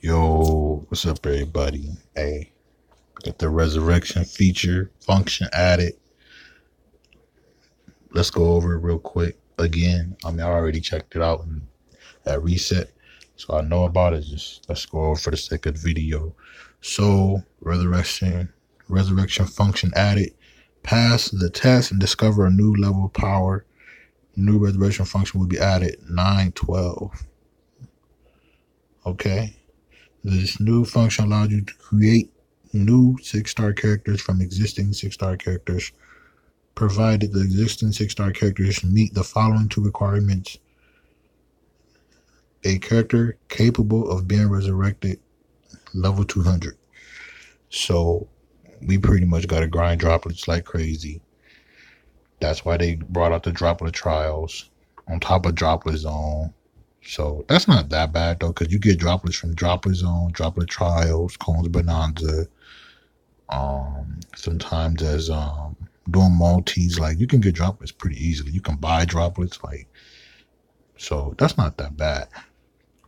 Yo, what's up, everybody? Hey, got the resurrection feature function added. Let's go over it real quick again. I already checked it out at reset, so I know about it. Just let's go over for the sake of the video. So, resurrection function added. Pass the test and discover a new level of power. New resurrection function will be added 9/12. Okay. This new function allows you to create new 6-star characters from existing 6-star characters, provided the existing 6-star characters meet the following two requirements. A character capable of being resurrected, level 200. So we pretty much got to grind droplets like crazy. That's why they brought out the droplet trials on top of droplet zone. So that's not that bad though, because you get droplets from droplet zone, droplet trials, cones bonanza. Sometimes as doing multis, like you can get droplets pretty easily. You can buy droplets, like, so that's not that bad.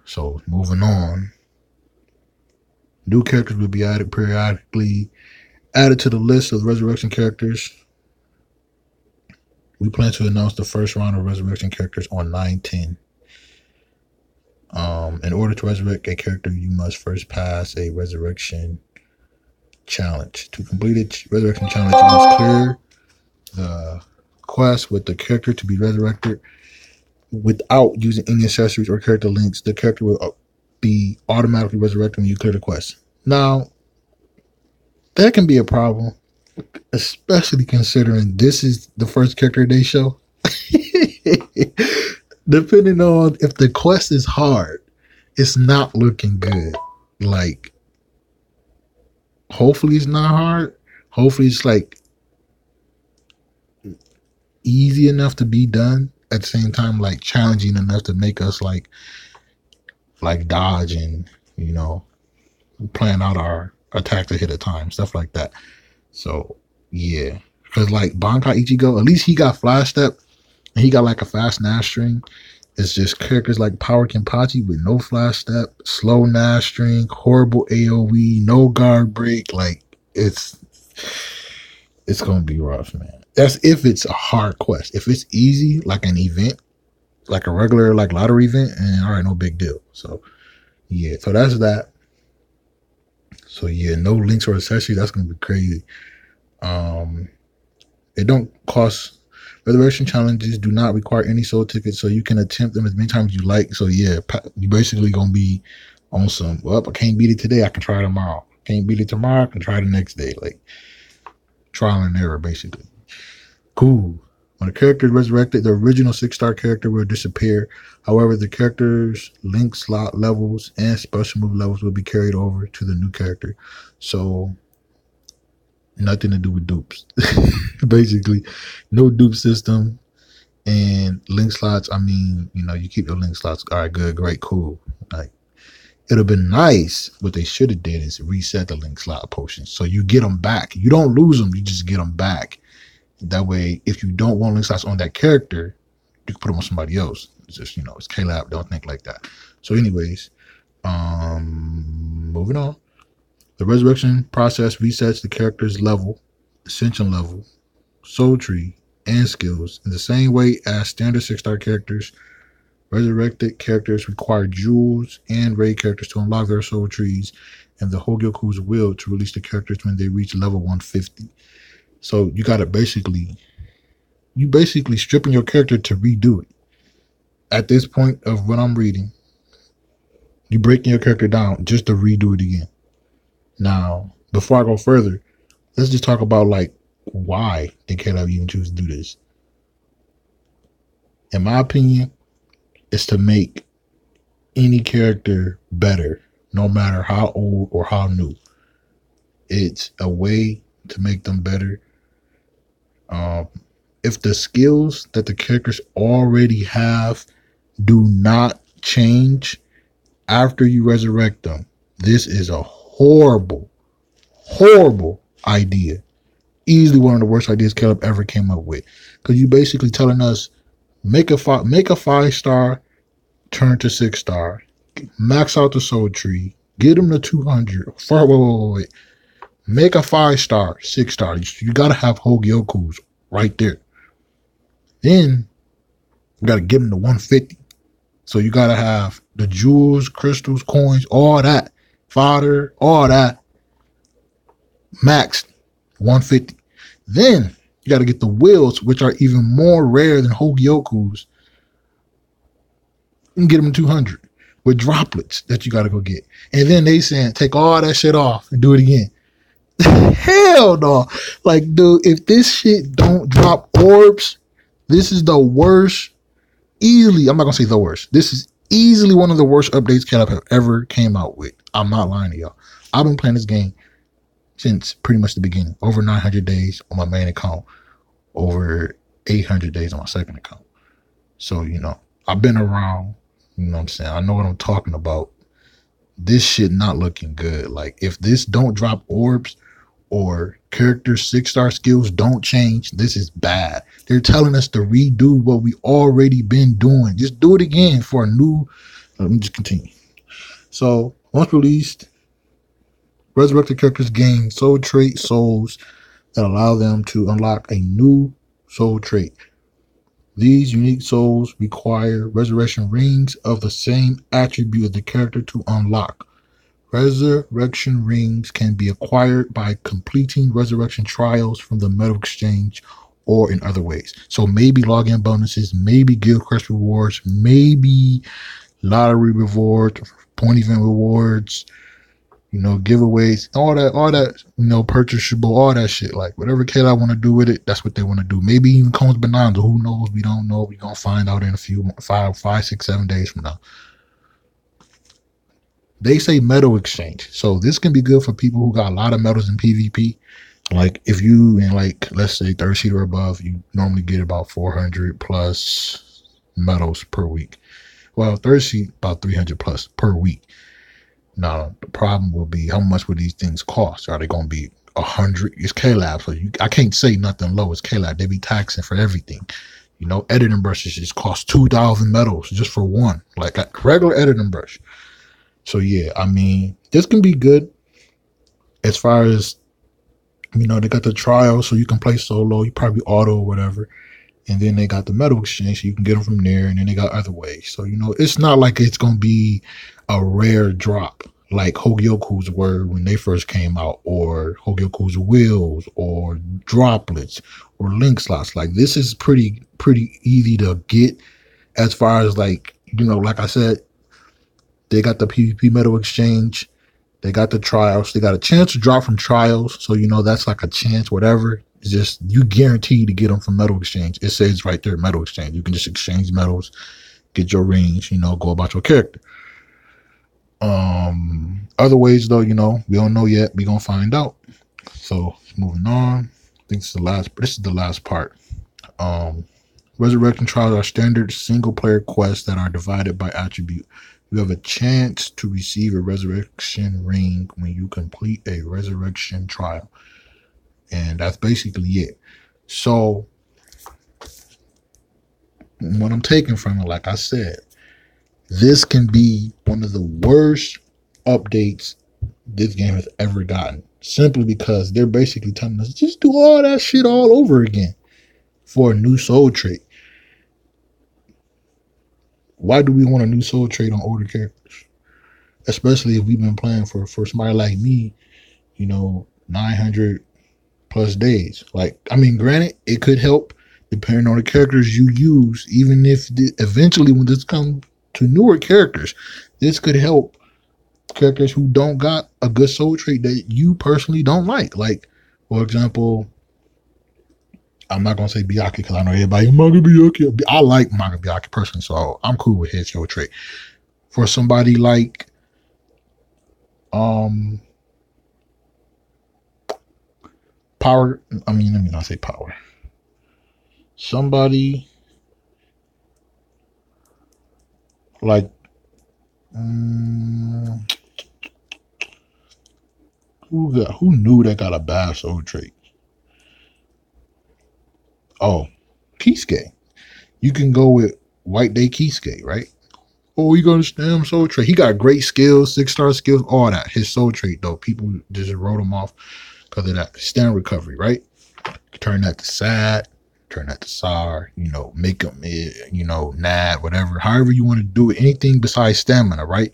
So moving on, new characters will be added periodically, added to the list of resurrection characters. We plan to announce the first round of resurrection characters on 9/10. In order to resurrect a character, you must first pass a resurrection challenge. To complete a resurrection challenge, you must clear the quest with the character to be resurrected without using any accessories or character links. The character will be automatically resurrected when you clear the quest. Now, that can be a problem, especially considering this is the first character they show. Depending on if the quest is hard, it's not looking good. Like, hopefully it's not hard. Hopefully it's like easy enough to be done, at the same time like challenging enough to make us like dodge and, you know, plan out our attacks ahead of time, stuff like that. So yeah, because like Bankai Ichigo, at least he got flash step and he got like a fast Nash string. It's just characters like Power Kenpachi with no flash step, slow Nash string, horrible AoE, no guard break. Like it's gonna be rough, man. That's if it's a hard quest. If it's easy, like an event, like a regular like lottery event, and all right, no big deal. So yeah, so that's that. So yeah, no links or accessories. That's gonna be crazy. It don't cost. Resurrection challenges do not require any soul tickets, so you can attempt them as many times as you like. So yeah, you basically gonna be on some, well, I can't beat it today, I can try tomorrow. Can't beat it tomorrow, I can try the next day. Like trial and error, basically. Cool. When a character is resurrected, the original 6-star character will disappear. However, the character's link slot levels and special move levels will be carried over to the new character. So nothing to do with dupes. Basically, no dupe system. And link slots, I mean, you know, you keep your link slots. All right, good, great, cool. Like, it'd have been nice. What they should have did is reset the link slot potions, so you get them back. You don't lose them, you just get them back. That way, if you don't want link slots on that character, you can put them on somebody else. It's just, you know, it's K-Lab, don't think like that. So anyways, moving on. The resurrection process resets the character's level, ascension level, soul tree, and skills in the same way as standard 6-star characters. Resurrected characters require jewels and raid characters to unlock their soul trees, and the Hogyoku's will to release the characters when they reach level 150. So you gotta basically stripping your character to redo it. At this point of what I'm reading, you breaking your character down just to redo it again. Now, before I go further, let's just talk about like why they can't even choose to do this. In my opinion, it's to make any character better, no matter how old or how new. It's a way to make them better. If the skills that the characters already have do not change after you resurrect them, this is a horrible idea. Easily one of the worst ideas Caleb ever came up with, because you basically telling us make a 5-star turn to 6-star, max out the soul tree, Get them to 200. Wait. Make a 5-star, 6-star. You gotta have Hogyoku's right there. Then you gotta give them to 150. So you gotta have the jewels, crystals, coins, all that, fodder, all that, maxed 150. Then you gotta get the wheels, which are even more rare than Hogyoku's, and get them to 200 with droplets that you gotta go get. And then they saying take all that shit off and do it again. Hell no. Like, dude, if this shit don't drop orbs, this is the worst. Easily, I'm not gonna say the worst. This is easily one of the worst updates Caleb have ever came out with. I'm not lying to y'all. I've been playing this game since pretty much the beginning. Over 900 days on my main account. Over 800 days on my second account. So, I've been around. You know what I'm saying? I know what I'm talking about. This shit not looking good. Like, if this don't drop orbs, or character 6-star skills don't change, this is bad. They're telling us to redo what we already been doing. Just do it again for a new. Let me just continue. So once released, resurrected characters gain soul trait souls that allow them to unlock a new soul trait. These unique souls require resurrection rings of the same attribute as the character to unlock. Resurrection rings can be acquired by completing resurrection trials from the metal exchange or in other ways. So maybe login bonuses, maybe guild quest rewards, maybe lottery rewards, point event rewards, giveaways, all that, purchasable, all that shit. Like whatever kid I want to do with it, that's what they want to do. Maybe even comes bananas. Who knows? We don't know. We're gonna find out in a few 5, 6, 7 days from now. They say metal exchange. So this can be good for people who got a lot of metals in PvP. Like if you in let's say 3rd seed or above, you normally get about 400 plus metals per week. Well, 3rd seed about 300 plus per week. Now the problem will be how much would these things cost? Are they going to be 100? It's K-Lab, so I can't say nothing low. It's K-Lab. They be taxing for everything. Editing brushes just cost 2,000 metals just for one, like a regular editing brush. So yeah, I mean, this can be good as far as, they got the trial so you can play solo, you probably auto or whatever. And then they got the metal exchange so you can get them from there. And then they got other ways. So, it's not like it's going to be a rare drop like Hogyoku's were when they first came out, or Hogyoku's wheels, or droplets, or link slots. Like this is pretty easy to get as far as like I said, they got the PvP metal exchange. They got the trials. They got a chance to drop from trials. So, that's like a chance, whatever. It's just, you guaranteed to get them from metal exchange. It says right there, metal exchange. You can just exchange metals, get your rings, go about your character. Other ways though, we don't know yet. We gonna find out. So moving on. I think this is the last part. Resurrection trials are standard single player quests that are divided by attribute. You have a chance to receive a resurrection ring when you complete a resurrection trial. And that's basically it. So what I'm taking from it, like I said, this can be one of the worst updates this game has ever gotten. Simply because they're basically telling us, just do all that shit all over again for a new soul trait. Why do we want a new soul trait on older characters? Especially if we've been playing for somebody like me, 900 plus days. Like, I mean, granted, it could help depending on the characters you use. Even if eventually when this comes to newer characters, this could help characters who don't got a good soul trait that you personally don't like. Like, for example, I'm not gonna say Byakuya because I know everybody Manga Byakuya. I like Manga Byakuya personally, so I'm cool with his soul trait. For somebody like power, I mean, let me not say power. Somebody like who knew that got a bad soul trait? Oh, Kisuke. You can go with White Day Kisuke, right? Oh, he got a STEM soul trait. He got great skills, 6-star skills, all that. His soul trait, though, people just wrote him off because of that. STEM recovery, right? Turn that to sad, turn that to sour, make them, nad, whatever. However you want to do it, anything besides stamina, right?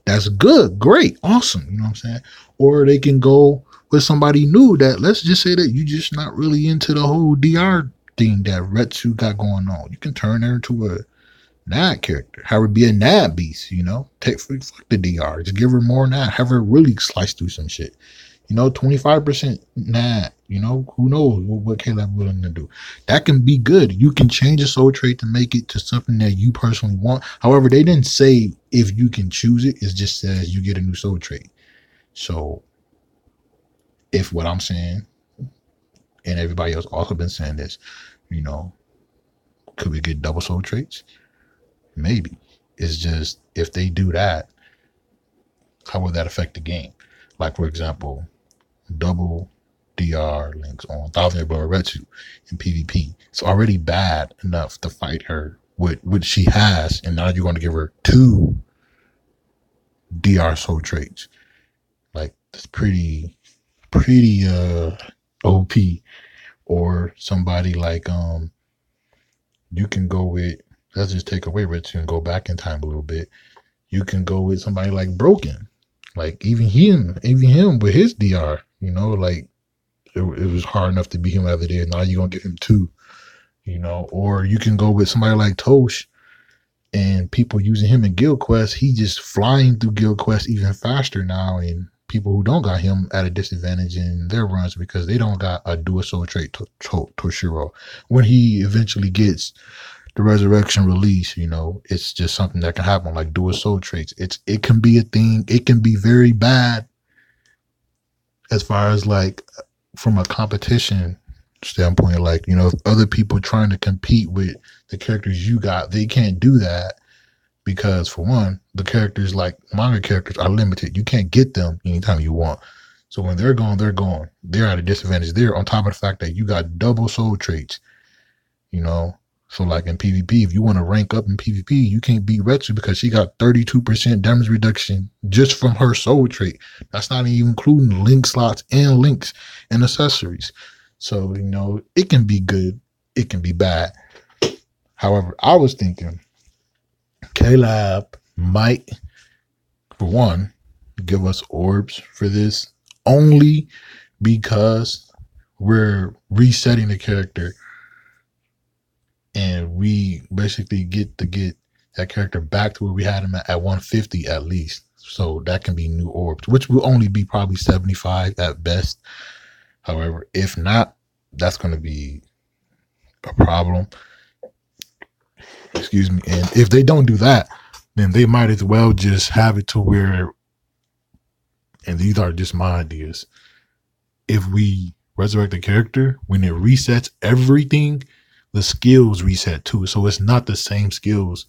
That's good, great, awesome. You know what I'm saying? Or they can go with somebody new that, let's just say that you just not really into the whole DR thing that Retsu got going on. You can turn her into a Nad character. Have her be a Nad beast, Take fuck the DR. Just give her more Nad. Have her really slice through some shit. 25% Nad. Who knows what Caleb willing to do. That can be good. You can change a soul trait to make it to something that you personally want. However, they didn't say if you can choose it. It just says you get a new soul trait. So, if what I'm saying, and everybody else also been saying this, could we get double soul traits? Maybe. It's just, if they do that, how would that affect the game? Like, for example, double DR links on Thousand Blood Retsu in PvP. It's already bad enough to fight her with what she has, and now you're going to give her 2 DR soul traits. Like, that's pretty OP. Or somebody like you can go with, let's just take away Retsu and go back in time a little bit. You can go with somebody like Broken. Like even him with his DR, like it was hard enough to beat him over there. Now you're gonna give him 2, or you can go with somebody like Tosh and people using him in Guild Quest. He just flying through Guild Quest even faster now, and people who don't got him at a disadvantage in their runs because they don't got a dual soul trait Toshiro. When he eventually gets the Ressurection release, it's just something that can happen, like dual soul traits. It can be a thing. It can be very bad as far as like from a competition standpoint. Like, if other people trying to compete with the characters you got, they can't do that because, for one, the characters like manga characters are limited. You can't get them anytime you want. So when they're gone, they're gone. They're at a disadvantage. They're on top of the fact that you got double soul traits, So like in PvP, if you want to rank up in PvP, you can't beat Retsu because she got 32% damage reduction just from her soul trait. That's not even including link slots and links and accessories. So, it can be good. It can be bad. However, I was thinking K-Lab might, for one, give us orbs for this only because we're resetting the character and we basically get that character back to where we had him at 150 at least. So that can be new orbs, which will only be probably 75 at best. However, if not, that's going to be a problem. Excuse me. And if they don't do that, then they might as well just have it to where, and these are just my ideas, if we resurrect the character, when it resets everything, the skills reset too. So it's not the same skills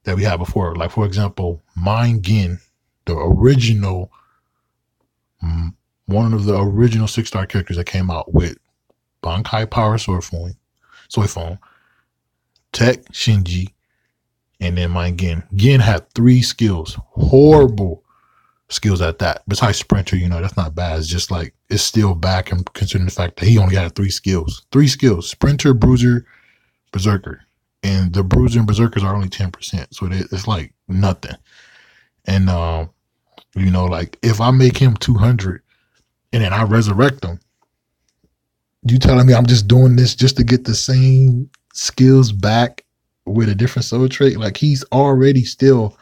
that we had before. Like, for example, Mind Gin, the original, one of the original 6-star characters that came out with Bankai Power Soy Phone, Tech Shinji, and then Mind Gin. Gin had 3 skills. Horrible skills at that. Besides Sprinter, that's not bad. It's just like, it's still back and considering the fact that he only had 3 skills. 3 skills. Sprinter, Bruiser, Berserker. And the Bruiser and Berserkers are only 10%. So it's like nothing. And, like if I make him 200 and then I resurrect him, you telling me I'm just doing this just to get the same skills back with a different soul trait? Like, he's already still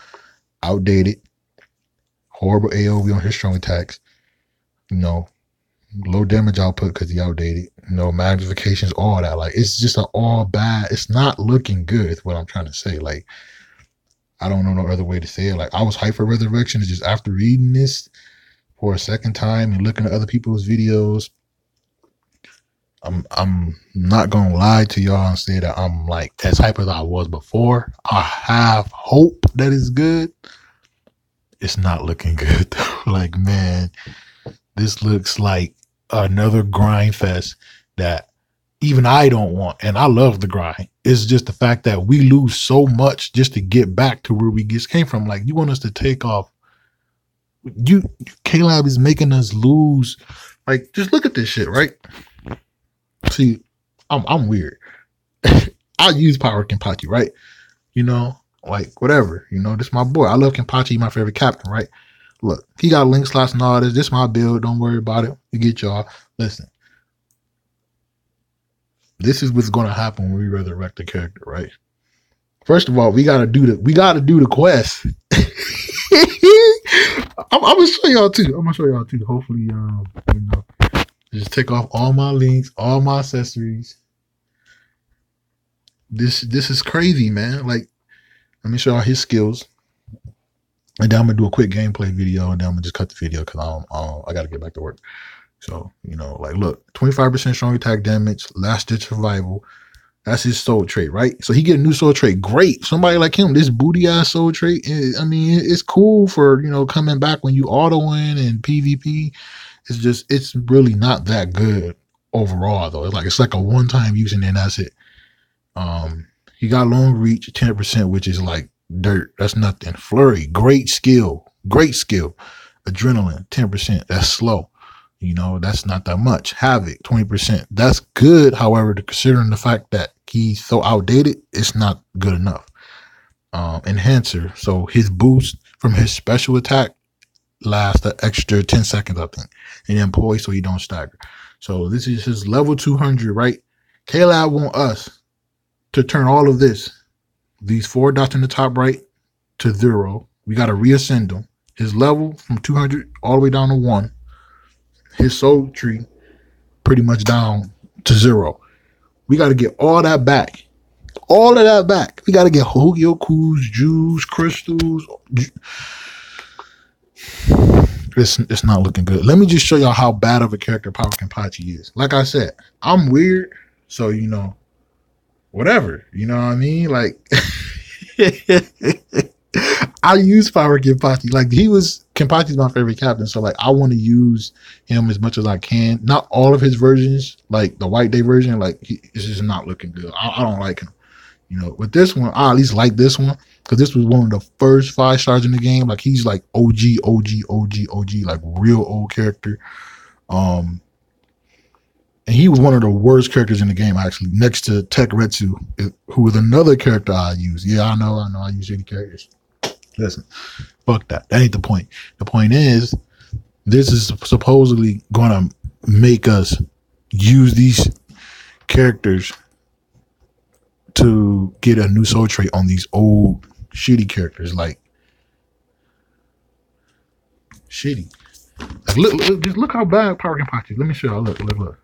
outdated. Horrible AoE on his strong attacks. Low damage output because he outdated. Magnifications, all that. Like, it's just an all bad. It's not looking good, is what I'm trying to say. Like, I don't know no other way to say it. Like, I was hyped for Resurrection. It's just after reading this for a second time and looking at other people's videos, I'm not gonna lie to y'all and say that I'm like as hyped as I was before. I have hope that it's good. It's not looking good though. Like, man, this looks like another grind fest that even I don't want. And I love the grind. It's just the fact that we lose so much just to get back to where we just came from. Like, you want us to take off. K-Lab is making us lose. Like, just look at this shit, right? See, I'm weird. I use Power Kenpachi, right? You know, like, whatever. You know, this my boy. I love Kenpachi, my favorite captain, right? Look, he got link slots and all this. This my build. Don't worry about it. You get y'all. Listen. This is what's gonna happen when we resurrect the character, right? First of all, we gotta do the quest. I'm gonna show y'all too. Hopefully, you know, just take off all my links, all my accessories. This is crazy, man. Like, let me show y'all his skills, and then I'm gonna do a quick gameplay video, and then I'm gonna just cut the video because I gotta get back to work. So, you know, like, look, 25% strong attack damage, last ditch survival. That's his soul trait, right? So he get a new soul trait. Great. Somebody like him, this booty ass soul trait. I mean, it's cool for, you know, coming back when you auto win and PvP. It's really not that good overall though. It's like a one time use and then that's it. He got long reach, 10%, which is like dirt. That's nothing. Flurry, great skill. Adrenaline, 10%. That's slow. You know, that's not that much. Havoc, 20%. That's good. However, considering the fact that he's so outdated, it's not good enough. Enhancer. So his boost from his special attack lasts an extra 10 seconds, I think. And then poise so he don't stagger. So this is his level 200, right? K-Lab want us to turn all of this, these 4 dots in the top right, to 0. We got to reascend them. His level from 200 all the way down to 1. His soul tree pretty much down to 0. We got to get all that back. All of that back. We got to get Hogyokus, juice, crystals. It's not looking good. Let me just show y'all how bad of a character Power Kenpachi is. Like I said, I'm weird. So, you know, whatever. You know what I mean? Like, I use Power Kenpachi. Like, Kenpachi's my favorite captain, so like I want to use him as much as I can. Not all of his versions, like the White Day version, like it's just not looking good. I don't like him. You know, with this one, I at least like this one because this was one of the first 5 stars in the game. Like, he's like OG, like real old character. And he was one of the worst characters in the game, actually, next to Tech Retsu, who was another character I use. Yeah, I know, I use any characters. Listen, fuck that. That ain't the point. The point is, this is supposedly going to make us use these characters to get a new soul trait on these old shitty characters. Like, shitty. Like, look how bad Power Kenpachi. Let me show y'all. Look.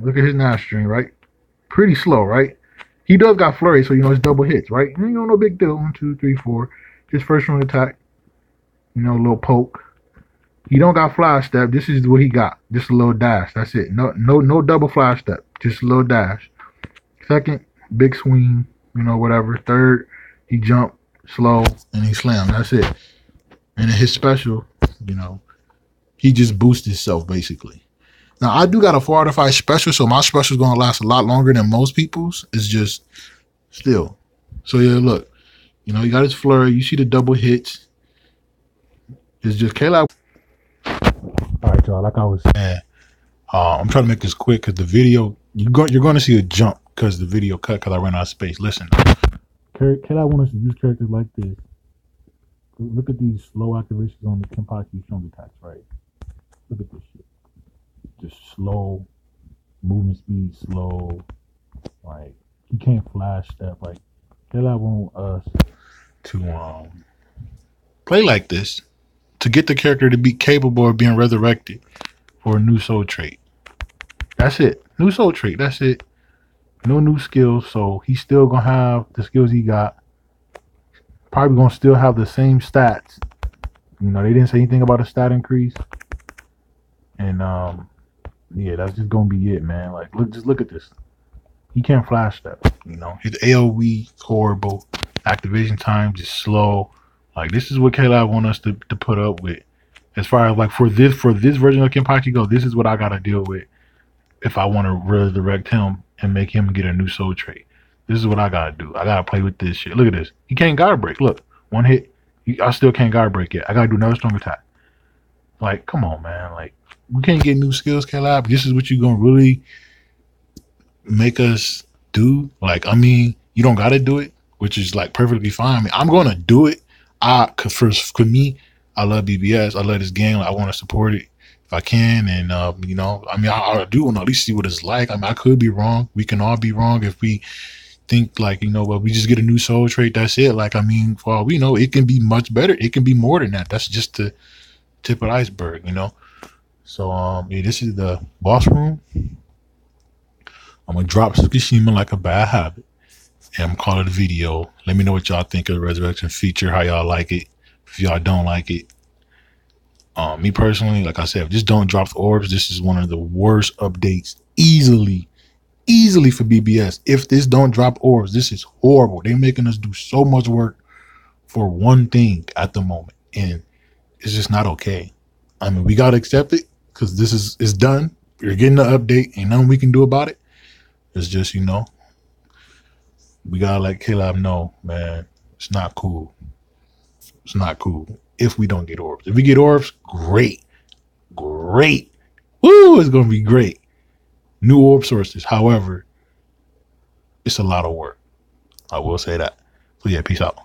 Look at his knife string, right? Pretty slow, right? He does got flurry, so you know it's double hits, right? You know, no big deal. 1, 2, 3, 4. Just first round attack. You know, a little poke. He don't got fly step. This is what he got. Just a little dash. That's it. No double fly step. Just a little dash. Second, big swing. You know, whatever. Third, he jump slow and he slam. That's it. And then his special, you know, he just boosts himself basically. Now, I do got a 4 out of 5 special, so my special is going to last a lot longer than most people's. It's just still. So, yeah, look. You know, he got his flurry. You see the double hits. It's just K-Lab. All right, y'all. Like I was saying, I'm trying to make this quick because the video, you're going to see a jump because the video cut because I ran out of space. Listen. K-Lab want us to use characters like this. Look at these slow activations on the Kenpachi strong attacks, right? Look at this shit. Just slow, movement speed slow, like he can't flash step. Like, K-Lab want us to play like this to get the character to be capable of being resurrected for a new soul trait. That's it. New soul trait. That's it. No new skills. So he's still gonna have the skills he got. Probably gonna still have the same stats. You know, they didn't say anything about a stat increase. And yeah, that's just gonna be it, man. Like, look at this. He can't flash step. You know, his AOE horrible. Activation time just slow. Like, this is what K-Lab want us to put up with. As far as like for this version of Kenpachi go, this is what I gotta deal with. if I want to resurrect him and make him get a new soul trait. This is what I gotta do. I gotta play with this shit. Look at this. He can't guard break. Look, one hit. I still can't guard break yet. I gotta do another strong attack. Like, come on, man. Like, we can't get new skills, Caleb. This is what you gonna really make us do. Like, I mean, you don't gotta do it, which is like perfectly fine. I mean, I'm gonna do it. Cause for me, I love BBS. I love this game. Like, I want to support it if I can. And you know, I mean, I do want to at least see what it's like. I mean, I could be wrong. We can all be wrong if we think like, you know, well, we just get a new soul trait. That's it. Like, I mean, for all we know, it can be much better. It can be more than that. That's just the tip of the iceberg, you know. So yeah, this is the boss room. I'm gonna drop Tsukishima like a bad habit, and I'm calling it a video. Let me know what y'all think of the Resurrection feature, how y'all like it. If y'all don't like it, me personally, like I said, just don't drop the orbs. This is one of the worst updates, easily for BBS. If this don't drop orbs, this is horrible. They're making us do so much work for one thing at the moment, and it's just not okay. I mean, we gotta accept it because this is it's done. You're getting the update, ain't nothing we can do about it. It's just, you know, we gotta let Caleb know, man, it's not cool. It's not cool if we don't get orbs. If we get orbs, great. Great. Woo, it's gonna be great. New orb sources. However, it's a lot of work. I will say that. So yeah, peace out.